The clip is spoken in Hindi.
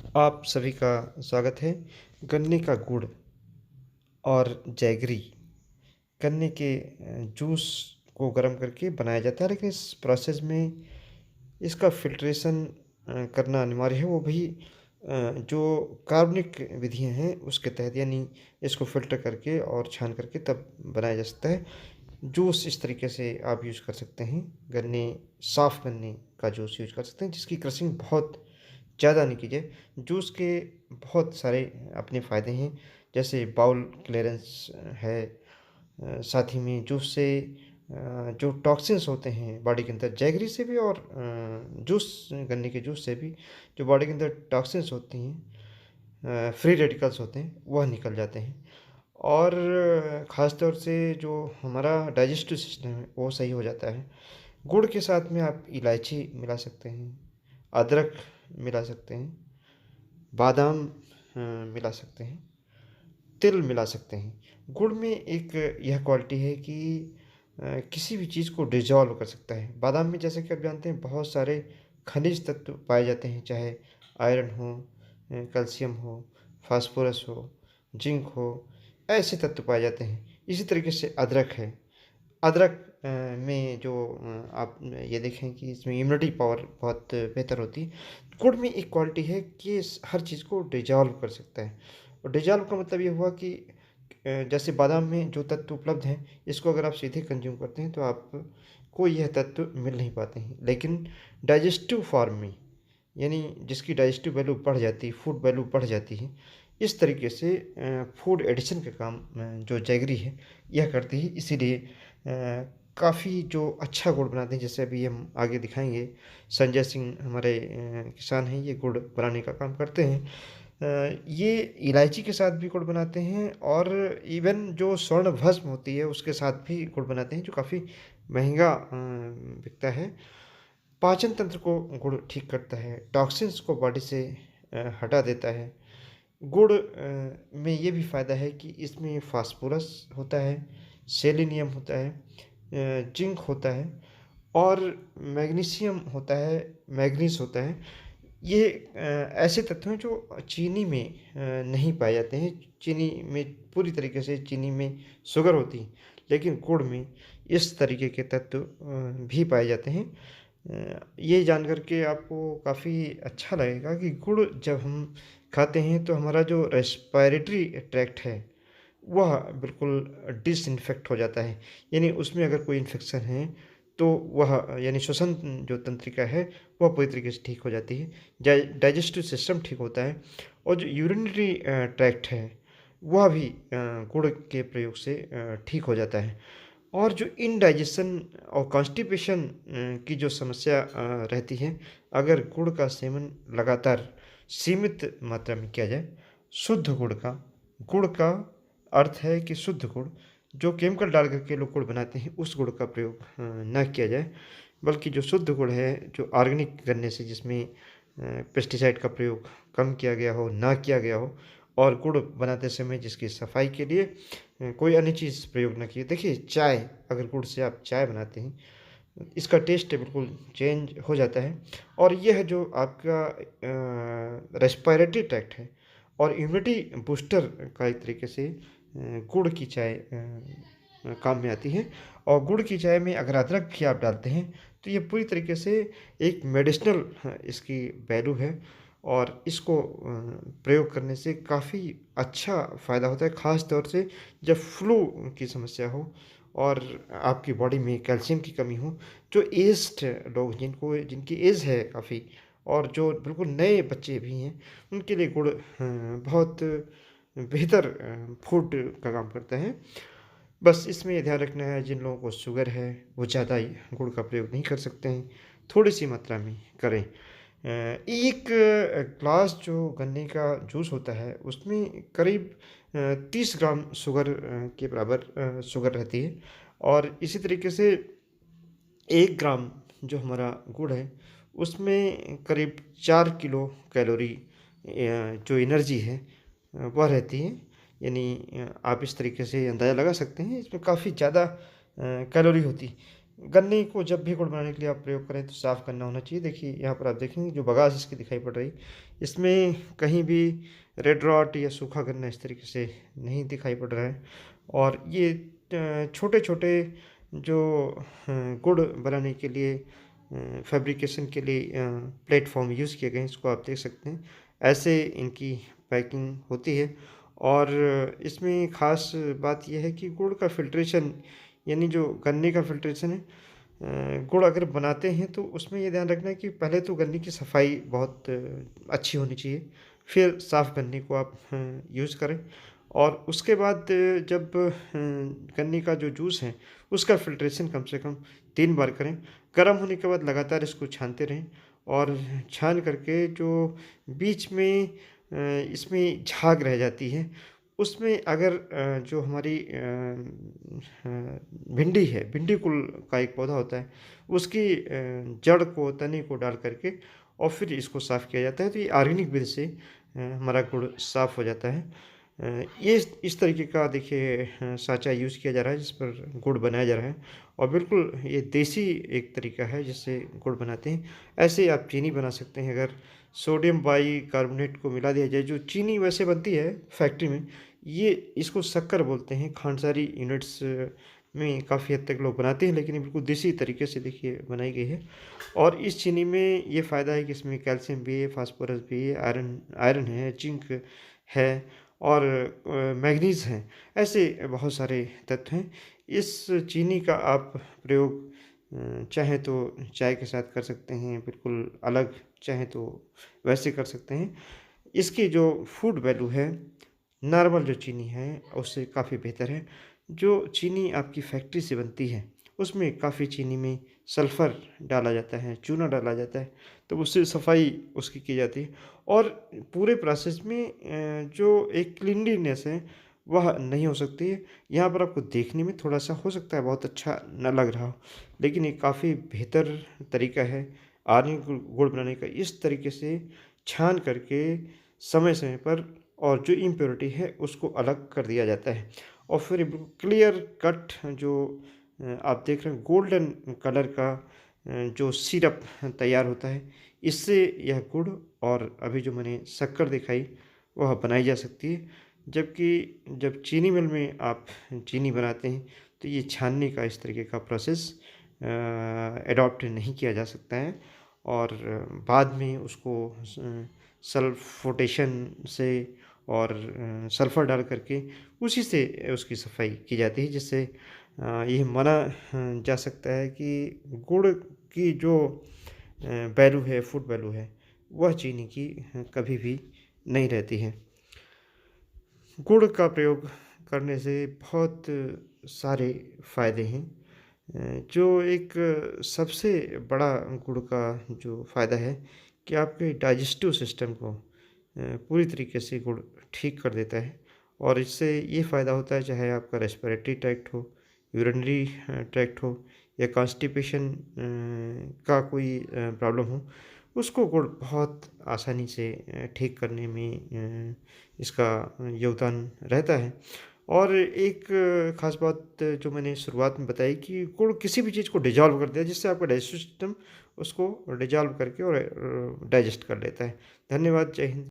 आप सभी का स्वागत है। गन्ने का गुड़ और जैगरी गन्ने के जूस को गर्म करके बनाया जाता है, लेकिन इस प्रोसेस में इसका फ़िल्ट्रेशन करना अनिवार्य है, वो भी जो कार्बनिक विधियाँ हैं उसके तहत, यानी इसको फ़िल्टर करके और छान करके तब बनाया जा सकता है। जूस इस तरीके से आप यूज़ कर सकते हैं, साफ़ गन्ने का जूस यूज़ कर सकते हैं, जिसकी क्रशिंग बहुत ज़्यादा नहीं कीजिए। जूस के बहुत सारे अपने फ़ायदे हैं, जैसे बाउल क्लीयरेंस है। साथ ही में जूस से जो टॉक्सिन्स होते हैं बॉडी के अंदर, जैगरी से भी और गन्ने के जूस से भी जो बॉडी के अंदर टॉक्सिन्स होती हैं, फ्री रेडिकल्स होते हैं, वह निकल जाते हैं। और ख़ास तौर से जो हमारा डाइजेस्टिव सिस्टम है वो सही हो जाता है। गुड़ के साथ में आप इलायची मिला सकते हैं, अदरक मिला सकते हैं, बादाम मिला सकते हैं, तिल मिला सकते हैं। गुड़ में एक यह क्वालिटी है कि किसी भी चीज़ को डिज़ोल्व कर सकता है। बादाम में जैसे कि आप जानते हैं बहुत सारे खनिज तत्व पाए जाते हैं, चाहे आयरन हो, कैल्शियम हो, फास्फोरस हो, जिंक हो, ऐसे तत्व पाए जाते हैं। इसी तरीके से अदरक है। अदरक में जो आप ये देखें कि इसमें इम्यूनिटी पावर बहुत बेहतर होती है। गुड़ में एक क्वालिटी है कि हर चीज़ को डिजॉल्व कर सकता है। और डिजॉल्व का मतलब ये हुआ कि जैसे बादाम में जो तत्व उपलब्ध हैं, इसको अगर आप सीधे कंज्यूम करते हैं तो आपको यह तत्व मिल नहीं पाते हैं, लेकिन डाइजेस्टिव फॉर्म में, यानी जिसकी डाइजेस्टिव वैल्यू बढ़ जाती है, फूड वैल्यू बढ़ जाती है, इस तरीके से फूड एडिशन का काम जो जैगरी है यह करती है। इसीलिए काफ़ी जो अच्छा गुड़ बनाते हैं, जैसे अभी हम आगे दिखाएंगे, संजय सिंह हमारे किसान हैं, ये गुड़ बनाने का काम करते हैं। ये इलायची के साथ भी गुड़ बनाते हैं, और इवन जो स्वर्ण भस्म होती है उसके साथ भी गुड़ बनाते हैं, जो काफ़ी महंगा बिकता है। पाचन तंत्र को गुड़ ठीक करता है, टॉक्सिन्स को बॉडी से हटा देता है। गुड़ में ये भी फ़ायदा है कि इसमें फास्फोरस होता है, सेलेनियम होता है, जिंक होता है, और मैग्नीशियम होता है, मैग्नीज होता है। ये ऐसे तत्व हैं जो चीनी में नहीं पाए जाते हैं। चीनी में पूरी तरीके से चीनी में शुगर होती है, लेकिन गुड़ में इस तरीके के तत्व भी पाए जाते हैं। ये जान कर के आपको काफ़ी अच्छा लगेगा कि गुड़ जब हम खाते हैं तो हमारा जो रेस्पिरेटरी ट्रैक्ट है वह बिल्कुल डिसइन्फेक्ट हो जाता है। यानी उसमें अगर कोई इन्फेक्शन है तो वह, यानी श्वसन जो तंत्रिका है वह पूरी तरीके से ठीक हो जाती है, डाइजेस्टिव सिस्टम ठीक होता है, और जो यूरिनरी ट्रैक्ट है वह भी गुड़ के प्रयोग से ठीक हो जाता है। और जो इनडाइजेशन और कॉन्स्टिपेशन की जो समस्या रहती है, अगर गुड़ का सेवन लगातार सीमित मात्रा में किया जाए, शुद्ध गुड़ का अर्थ है कि शुद्ध गुड़, जो केमिकल डाल करके लोग गुड़ बनाते हैं उस गुड़ का प्रयोग ना किया जाए, बल्कि जो शुद्ध गुड़ है, जो ऑर्गेनिक गन्ने से, जिसमें पेस्टिसाइड का प्रयोग कम किया गया हो, ना किया गया हो, और गुड़ बनाते समय जिसकी सफाई के लिए कोई अन्य चीज़ प्रयोग ना किए। देखिए, चाय, अगर गुड़ से आप चाय बनाते हैं, इसका टेस्ट बिल्कुल चेंज हो जाता है। और यह जो आपका रेस्पिरेटरी ट्रैक्ट है और इम्यूनिटी बूस्टर का एक तरीके से गुड़ की चाय काम में आती है। और गुड़ की चाय में अगर अदरक भी आप डालते हैं तो ये पूरी तरीके से एक मेडिसिनल इसकी वैल्यू है, और इसको प्रयोग करने से काफ़ी अच्छा फ़ायदा होता है, ख़ास तौर से जब फ्लू की समस्या हो और आपकी बॉडी में कैल्शियम की कमी हो। जो एज्ड लोग, जिनकी एज है काफ़ी, और जो बिल्कुल नए बच्चे भी हैं, उनके लिए गुड़ बहुत बेहतर फूड का काम करता है। बस इसमें ये ध्यान रखना है, जिन लोगों को शुगर है वो ज़्यादा ही गुड़ का प्रयोग नहीं कर सकते हैं, थोड़ी सी मात्रा में करें। एक ग्लास जो गन्ने का जूस होता है उसमें करीब 30 ग्राम शुगर के बराबर शुगर रहती है। और इसी तरीके से 1 ग्राम जो हमारा गुड़ है उसमें करीब 4 किलो कैलोरी जो एनर्जी है वह रहती है। यानी आप इस तरीके से अंदाज़ा लगा सकते हैं, इसमें काफ़ी ज़्यादा कैलोरी होती है। गन्ने को जब भी गुड़ बनाने के लिए आप प्रयोग करें तो साफ़ गन्ना होना चाहिए। देखिए यहाँ पर आप देखेंगे जो बगास इसकी दिखाई पड़ रही, इसमें कहीं भी रेड रॉट या सूखा गन्ना इस तरीके से नहीं दिखाई पड़ रहा है। और ये छोटे-छोटे जो गुड़ बनाने के लिए फैब्रिकेशन के लिए प्लेटफ़ॉर्म यूज़ किए गए हैं, इसको आप देख सकते हैं। ऐसे इनकी पैकिंग होती है और इसमें ख़ास बात ये है कि गुड़ का फ़िल्ट्रेशन यानी जो गन्ने का फ़िल्ट्रेशन है, गुड़ अगर बनाते हैं तो उसमें ये ध्यान रखना है कि पहले तो गन्ने की सफाई बहुत अच्छी होनी चाहिए, फिर साफ़ गन्ने को आप यूज़ करें और उसके बाद जब गन्ने का जो जूस है उसका फ़िल्ट्रेशन कम से कम 3 बार करें। गर्म होने के बाद लगातार इसको छानते रहें और छान करके जो बीच में इसमें झाग रह जाती है, उसमें अगर जो हमारी भिंडी है, भिंडी कुल का एक पौधा होता है, उसकी जड़ को, तने को डाल करके और फिर इसको साफ़ किया जाता है, तो ये ऑर्गेनिक विधि से हमारा गुड़ साफ़ हो जाता है। ये इस तरीके का देखिए साँचा यूज़ किया जा रहा है जिस पर गुड़ बनाया जा रहा है और बिल्कुल ये देसी एक तरीका है जिससे गुड़ बनाते हैं। ऐसे आप चीनी बना सकते हैं अगर सोडियम बाइकार्बोनेट को मिला दिया जाए, जो चीनी वैसे बनती है फैक्ट्री में, ये इसको शक्कर बोलते हैं। खांडसारी यूनिट्स में काफ़ी हद तक लोग बनाते हैं, लेकिन ये बिल्कुल देसी तरीके से देखिए बनाई गई है। और इस चीनी में ये फ़ायदा है कि इसमें कैल्शियम भी है, फास्फोरस भी है, आयरन आयरन है, जिंक है और मैंगनीज़ हैं। ऐसे बहुत सारे तत्व हैं। इस चीनी का आप प्रयोग चाहें तो चाय के साथ कर सकते हैं, बिल्कुल अलग चाहें तो वैसे कर सकते हैं। इसकी जो फूड वैल्यू है, नॉर्मल जो चीनी है उससे काफ़ी बेहतर है। जो चीनी आपकी फैक्ट्री से बनती है, उसमें काफ़ी चीनी में सल्फ़र डाला जाता है, चूना डाला जाता है, तो उससे सफाई उसकी की जाती है और पूरे प्रोसेस में जो एक क्लीनलीनेस है, वह नहीं हो सकती है। यहाँ पर आपको देखने में थोड़ा-सा हो सकता है बहुत अच्छा ना लग रहा हो, लेकिन ये काफ़ी बेहतर तरीका है ऑर्गेनिक गुड़ बनाने का। इस तरीके से छान करके समय-समय पर और जो इम्प्योरिटी है उसको अलग कर दिया जाता है और फिर क्लियर कट जो आप देख रहे हैं गोल्डन कलर का जो सिरप तैयार होता है, इससे यह गुड़ और अभी जो मैंने शक्कर दिखाई वह बनाई जा सकती है। जबकि जब चीनी मिल में आप चीनी बनाते हैं तो ये छानने का इस तरीके का प्रोसेस एडॉप्ट नहीं किया जा सकता है और बाद में उसको सल्फोटेशन से और सल्फ़र डाल करके उसी से उसकी सफाई की जाती है, जिससे ये माना जा सकता है कि गुड़ की जो वैल्यू है, फूड वैल्यू है, वह चीनी की कभी भी नहीं रहती है। गुड़ का प्रयोग करने से बहुत सारे फ़ायदे हैं। जो एक सबसे बड़ा गुड़ का जो फ़ायदा है कि आपके डाइजेस्टिव सिस्टम को पूरी तरीके से गुड़ ठीक कर देता है और इससे ये फ़ायदा होता है चाहे आपका रेस्पिरेटरी ट्रैक्ट हो, यूरिनरी ट्रैक्ट हो या कॉन्स्टिपेशन का कोई प्रॉब्लम हो, उसको गुड़ बहुत आसानी से ठीक करने में इसका योगदान रहता है। और एक ख़ास बात जो मैंने शुरुआत में बताई कि गुड़ किसी भी चीज़ को डिज़ॉल्व कर देता है, जिससे आपका डाइजेस्टिव सिस्टम उसको डिज़ॉल्व करके और डाइजेस्ट कर लेता है। धन्यवाद, जय हिंद।